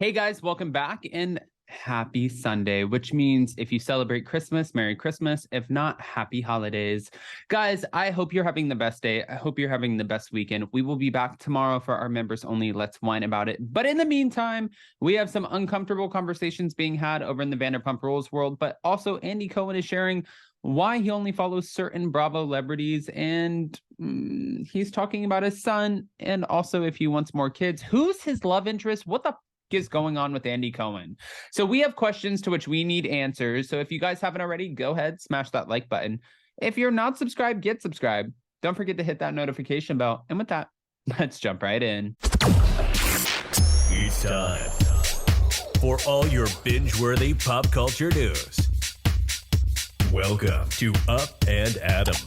Hey guys, welcome back and happy Sunday, which means if you celebrate Christmas, Merry Christmas. If not, happy holidays. Guys, I hope you're having the best day. I hope you're having the best weekend. We will be back tomorrow for our members only Let's Whine About It. But in the meantime, we have some uncomfortable conversations being had over in the Vanderpump Rules world, but also Andy Cohen is sharing why he only follows certain Bravo celebrities, and he's talking about his son, and also if he wants more kids. Who's his love interest? What the is going on with Andy Cohen? So we have questions to which we need answers. So if you guys haven't already, go ahead, smash that like button. If you're not subscribed, get subscribed. Don't forget to hit that notification bell. And with that, let's jump right in. It's time for all your binge-worthy pop culture news. Welcome to Up and Adam.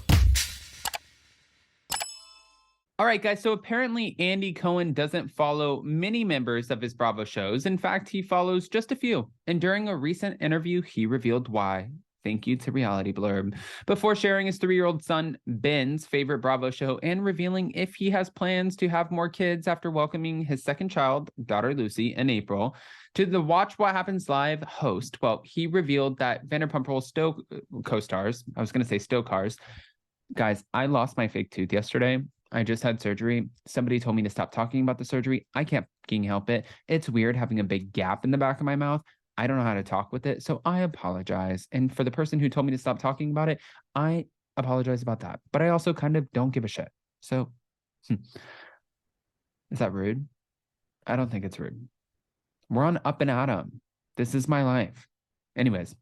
All right, guys. So apparently Andy Cohen doesn't follow many members of his Bravo shows. In fact, he follows just a few. And during a recent interview, he revealed why. Thank you to Reality Blurb. Before sharing his 3-year-old son, Ben's favorite Bravo show and revealing if he has plans to have more kids after welcoming his second child, daughter Lucy, in April, to the Watch What Happens Live host. Well, he revealed that Vanderpump Rules co-stars, I was going to say Stokars. Guys, I lost my fake tooth yesterday. I just had surgery. Somebody told me to stop talking about the surgery. I can't fucking help it. It's weird having a big gap in the back of my mouth. I don't know how to talk with it, so I apologize. And for the person who told me to stop talking about it, I apologize about that. But I also kind of don't give a shit. So, is that rude? I don't think it's rude. We're on Up and Adam. This is my life. Anyways.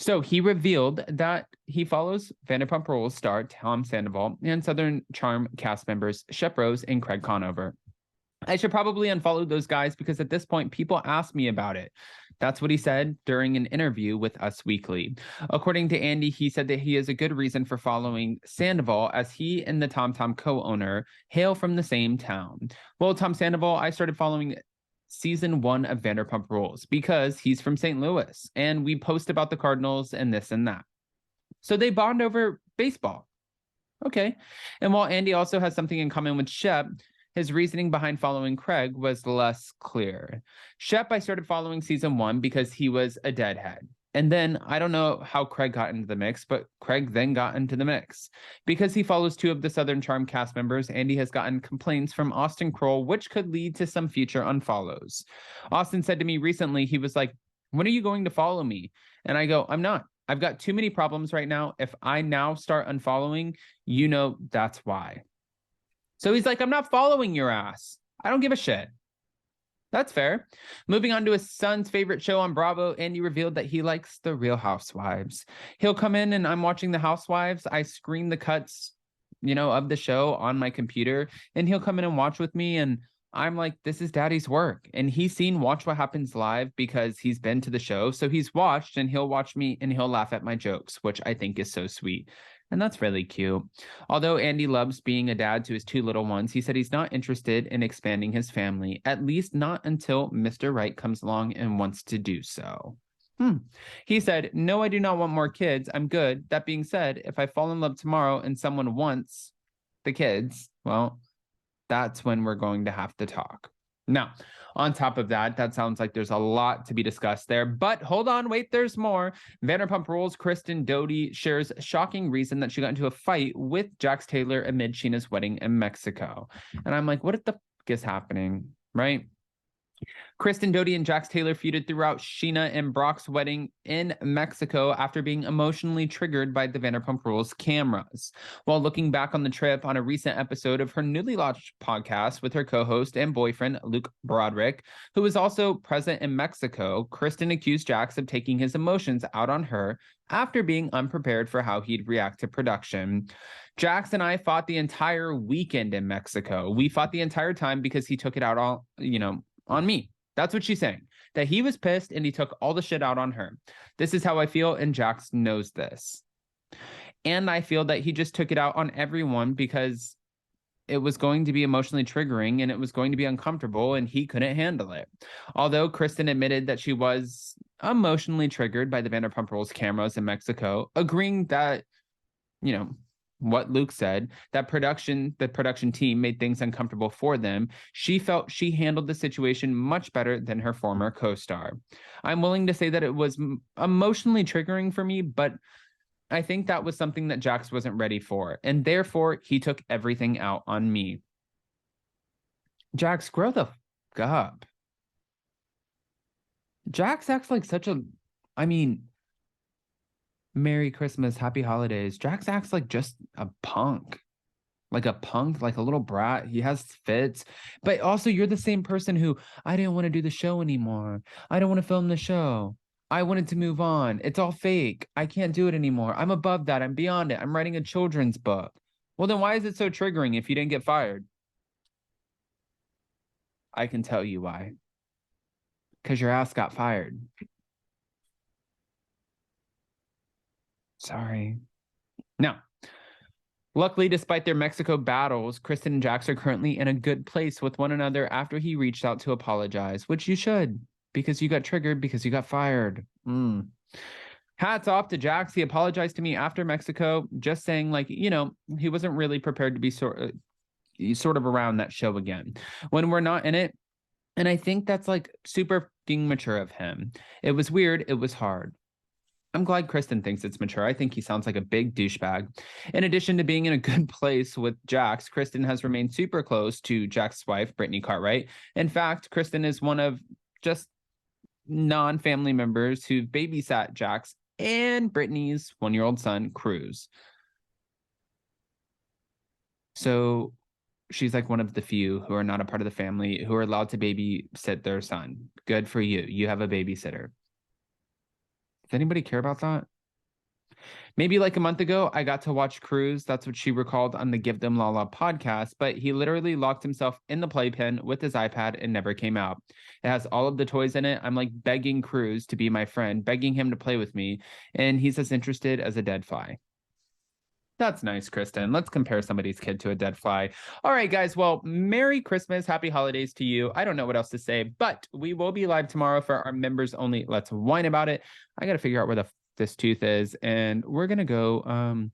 So he revealed that he follows Vanderpump Rules star Tom Sandoval and Southern Charm cast members Shep Rose and Craig Conover. I should probably unfollow those guys because at this point, people ask me about it. That's what he said during an interview with Us Weekly. According to Andy, he said that he has a good reason for following Sandoval as he and the Tom Tom co-owner hail from the same town. Well, Tom Sandoval, I started following season 1 of Vanderpump Rules because he's from St. Louis and we post about the Cardinals and this and that. So they bond over baseball. Okay. And while Andy also has something in common with Shep, his reasoning behind following Craig was less clear. Shep, I started following season 1 because he was a deadhead. And then I don't know how Craig got into the mix, but Craig then got into the mix. Because he follows 2 of the Southern Charm cast members, Andy has gotten complaints from Austin Kroll, which could lead to some future unfollows. Austin said to me recently, he was like, "When are you going to follow me?" And I go, "I'm not. I've got too many problems right now. If I now start unfollowing, you know that's why." So he's like, "I'm not following your ass. I don't give a shit." That's fair. Moving on to his son's favorite show on Bravo, Andy revealed that he likes The Real Housewives. He'll come in and I'm watching The Housewives. I screen the cuts, of the show on my computer, and he'll come in and watch with me. And I'm like, this is daddy's work. And he's seen Watch What Happens Live because he's been to the show. So he's watched and he'll watch me and he'll laugh at my jokes, which I think is so sweet. And that's really cute. Although Andy loves being a dad to his 2 little ones, he said he's not interested in expanding his family, at least not until Mr. Right comes along and wants to do so. He said, "No, I do not want more kids. I'm good. That being said, if I fall in love tomorrow and someone wants the kids, well, that's when we're going to have to talk." Now, on top of that, that sounds like there's a lot to be discussed there. But hold on, wait, there's more. Vanderpump Rules Kristen Doty shares a shocking reason that she got into a fight with Jax Taylor amid Sheena's wedding in Mexico. And I'm like, what the f is happening, right? Kristen Doty and Jax Taylor feuded throughout Sheena and Brock's wedding in Mexico after being emotionally triggered by the Vanderpump Rules cameras. While looking back on the trip on a recent episode of her newly launched podcast with her co-host and boyfriend, Luke Broderick, who was also present in Mexico, Kristen accused Jax of taking his emotions out on her after being unprepared for how he'd react to production. Jax and I fought the entire weekend in Mexico. We fought the entire time because he took it out on me. That's what she's saying, that he was pissed and he took all the shit out on her. This is how I feel, and Jax knows this. And I feel that he just took it out on everyone because it was going to be emotionally triggering and it was going to be uncomfortable and he couldn't handle it. Although Kristen admitted that she was emotionally triggered by the Vanderpump Rules cameras in Mexico, agreeing that, what Luke said, that the production team made things uncomfortable for them. She felt she handled the situation much better than her former co-star. I'm willing to say that it was emotionally triggering for me, but I think that was something that Jax wasn't ready for, and therefore he took everything out on me. Jax, grow the fuck up. Jax acts like Merry Christmas, Happy Holidays. Jax acts like just a punk. Like a little brat. He has fits. But also, you're the same person who, I didn't want to do the show anymore. I don't want to film the show. I wanted to move on. It's all fake. I can't do it anymore. I'm above that. I'm beyond it. I'm writing a children's book. Well, then why is it so triggering if you didn't get fired? I can tell you why. Because your ass got fired. Sorry. Now, luckily, despite their Mexico battles, Kristen and Jax are currently in a good place with one another after he reached out to apologize, which you should, because you got triggered because you got fired. Hats off to Jax. He apologized to me after Mexico, just saying, like, you know, he wasn't really prepared to be sort of around that show again when we're not in it. And I think that's like super fucking mature of him. It was weird. It was hard. I'm glad Kristen thinks it's mature. I think he sounds like a big douchebag. In addition to being in a good place with Jax, Kristen has remained super close to Jax's wife, Brittany Cartwright. In fact, Kristen is one of just non-family members who babysat Jax and Brittany's one-year-old son, Cruz. So she's like one of the few who are not a part of the family who are allowed to babysit their son. Good for you. You have a babysitter. Does anybody care about that? Maybe like a month ago, I got to watch Cruz. That's what she recalled on the Give Them Lala podcast. But he literally locked himself in the playpen with his iPad and never came out. It has all of the toys in it. I'm like begging Cruz to be my friend, begging him to play with me. And he's as interested as a dead fly. That's nice, Kristen. Let's compare somebody's kid to a dead fly. All right, guys. Well, Merry Christmas. Happy holidays to you. I don't know what else to say, but we will be live tomorrow for our members only. Let's whine about it. I got to figure out where this tooth is, and we're going to go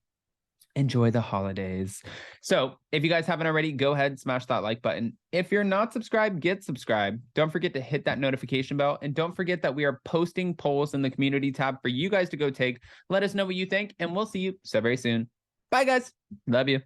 enjoy the holidays. So if you guys haven't already, go ahead and smash that like button. If you're not subscribed, get subscribed. Don't forget to hit that notification bell. And don't forget that we are posting polls in the community tab for you guys to go take. Let us know what you think, and we'll see you so very soon. Bye, guys. Love you.